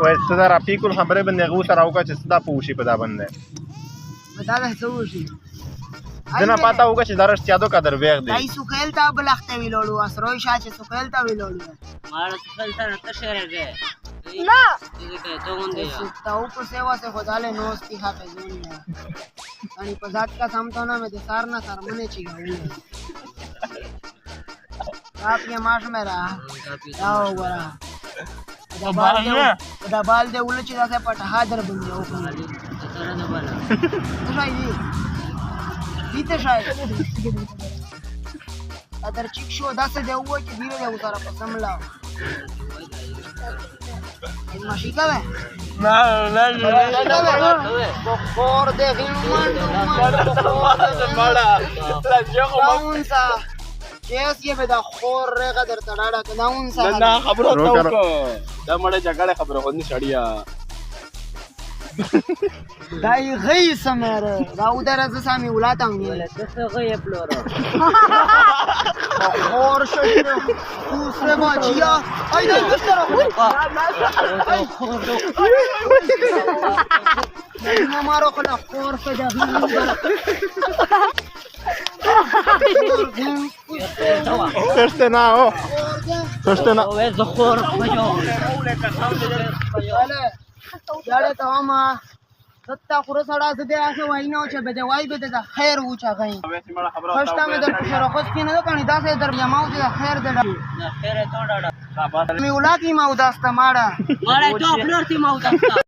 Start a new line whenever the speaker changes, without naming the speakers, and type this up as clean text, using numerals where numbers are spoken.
وای څه دا رفیق الخبره باندې غو سره اوکه چې دا پوښي په دا باندې
دا ده څه وشي
دنه پتا اوکه چې درس چادو قدر ویغ دی
دای سوکل تا بلخته ویلولو اسروي شاشه سوکل تا ویلولو
مال سوکل تا نه شهر دی
نه
دې کې ته غونډه
تاو په سیوا سے خداله نوس کی خا په زون نه अनि په ذات کا سمتونه مې د سار نه سر منه چی غوړي आप ये माश में रहा आओ बरा دا بال دې ولچې دا پټ حاضر بندي او کوي
سره نه بالا
څه شي دي ته شي اگر چیک شو دا څه دی وای چې دیره یو سره په سملا ماشي کوي نه بخور دې غیمان ماړه چیس یہ بدا خور رے قدر تڑاڑا کناون سا
نه خبرو ته وکړه دا مړه جګړه خبره غونډه سړیا
دای غي سمر دا ودر ز سامي ولاتم
ولا څه غي پلورو
خور شته دوسرے باجیا ای دای مستر ما مارو کنا خور سے
سرسته نه او سرسته نه
او زخور بجو
یاړه ته ما ستا خور سړا زده اسه ویناو چې به وای به د خیر وچا غي خوشتا مې در پښه خوش کینې نه کړي دا سه در یماو چې خیر دې
خیر ته ډاډه
می ولاتي ما وداسته ماړه
ماړه ته خپل ته ما وداسته